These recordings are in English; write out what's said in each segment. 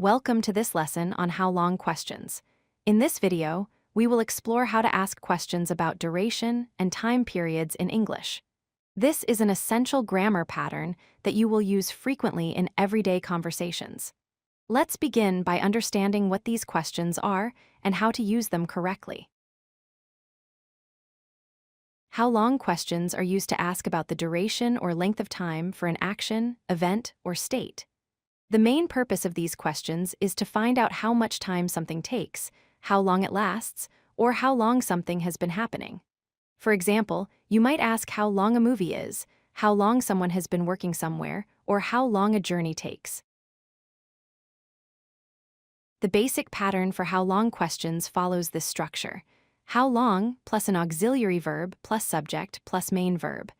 Welcome to this lesson on how long questions. In this video, we will explore how to ask questions about duration and time periods in English. This is an essential grammar pattern that you will use frequently in everyday conversations. Let's begin by understanding what these questions are and how to use them correctly. How long questions are used to ask about the duration or length of time for an action, event, or state. The main purpose of these questions is to find out how much time something takes, how long it lasts, or how long something has been happening. For example, you might ask how long a movie is, how long someone has been working somewhere, or how long a journey takes. The basic pattern for how long questions follows this structure: how long plus an auxiliary verb plus subject plus main verb.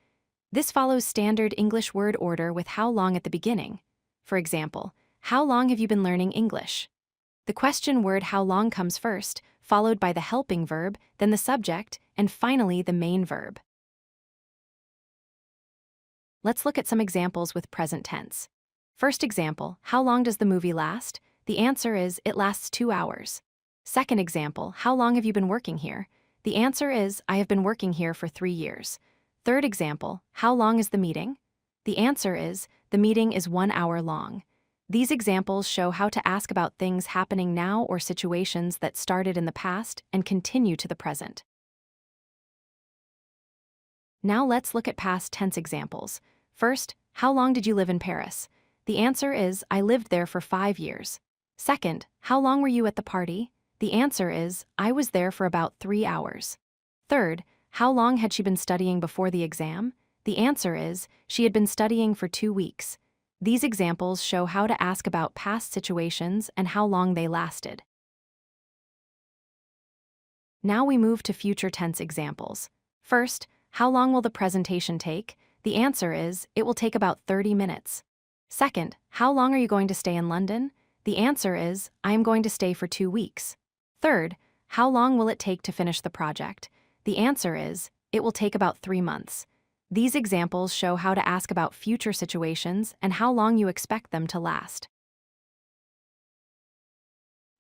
This follows standard English word order with how long at the beginning. For example, how long have you been learning English? The question word how long comes first, followed by the helping verb, then the subject, and finally the main verb. Let's look at some examples with present tense. First example, how long does the movie last? The answer is, it lasts 2 hours. Second example, how long have you been working here? The answer is, I have been working here for 3 years. Third example, how long is the meeting? The answer is, the meeting is 1 hour long. These examples show how to ask about things happening now or situations that started in the past and continue to the present. Now let's look at past tense examples. First, how long did you live in Paris? The answer is, I lived there for 5 years. Second, how long were you at the party? The answer is, I was there for about 3 hours. Third, how long had she been studying before the exam? The answer is, she had been studying for 2 weeks. These examples show how to ask about past situations and how long they lasted. Now we move to future tense examples. First, how long will the presentation take? The answer is, it will take about 30 minutes. Second, how long are you going to stay in London? The answer is, I am going to stay for 2 weeks. Third, how long will it take to finish the project? The answer is, it will take about 3 months. These examples show how to ask about future situations and how long you expect them to last.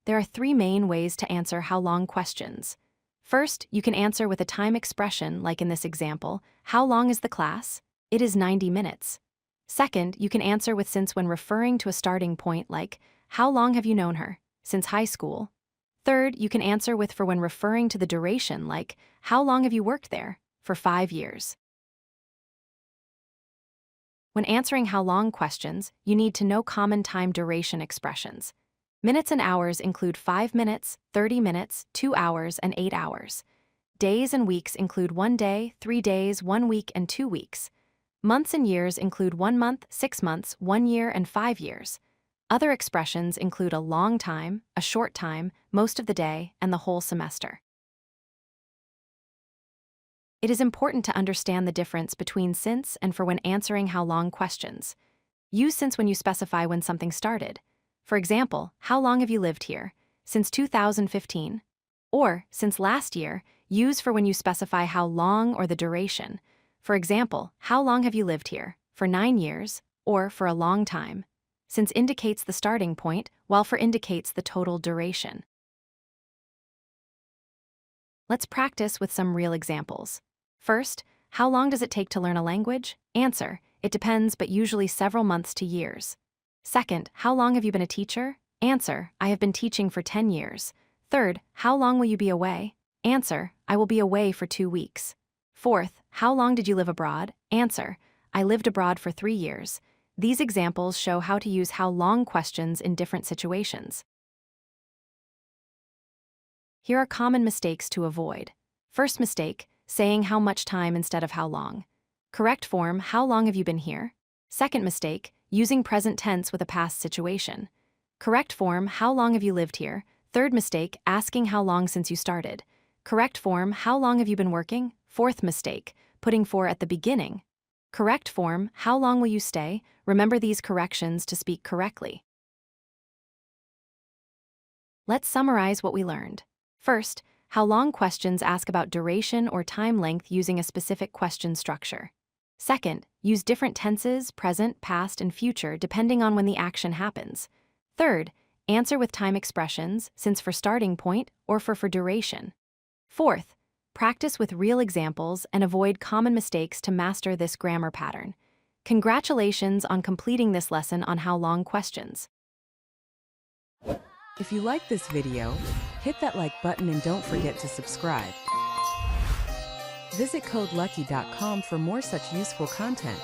There are 3 main ways to answer how long questions. First, you can answer with a time expression like in this example, how long is the class? It is 90 minutes. Second, you can answer with since when referring to a starting point like, how long have you known her? Since high school. Third, you can answer with for when referring to the duration like, how long have you worked there? For 5 years. When answering how long questions, you need to know common time duration expressions. Minutes and hours include 5 minutes, 30 minutes, 2 hours, and 8 hours. Days and weeks include 1 day, 3 days, 1 week, and 2 weeks. Months and years include 1 month, 6 months, 1 year, and 5 years. Other expressions include a long time, a short time, most of the day, and the whole semester. It is important to understand the difference between since and for when answering how long questions. Use since when you specify when something started. For example, how long have you lived here? Since 2015. Or, since last year, use for when you specify how long or the duration. For example, how long have you lived here? For 9 years, or for a long time. Since indicates the starting point, while for indicates the total duration. Let's practice with some real examples. First, how long does it take to learn a language? Answer, it depends, but usually several months to years. Second, how long have you been a teacher? Answer, I have been teaching for 10 years. Third, how long will you be away? Answer, I will be away for 2 weeks. Fourth, how long did you live abroad? Answer, I lived abroad for 3 years. These examples show how to use how long questions in different situations. Here are common mistakes to avoid. First mistake, saying how much time instead of how long. Correct form, how long have you been here? Second mistake, using present tense with a past situation. Correct form, how long have you lived here? Third mistake, asking how long since you started. Correct form, how long have you been working? Fourth mistake, putting for at the beginning. Correct form, how long will you stay? Remember these corrections to speak correctly. Let's summarize what we learned. First, how long questions ask about duration or time length using a specific question structure. Second, use different tenses, present, past, and future depending on when the action happens. Third, Answer with time expressions, since for starting point or for duration. Fourth, practice with real examples and avoid common mistakes to master this grammar pattern. Congratulations on completing this lesson on how long questions. If you like this video, hit that like button and don't forget to subscribe. Visit CodeLucky.com for more such useful content.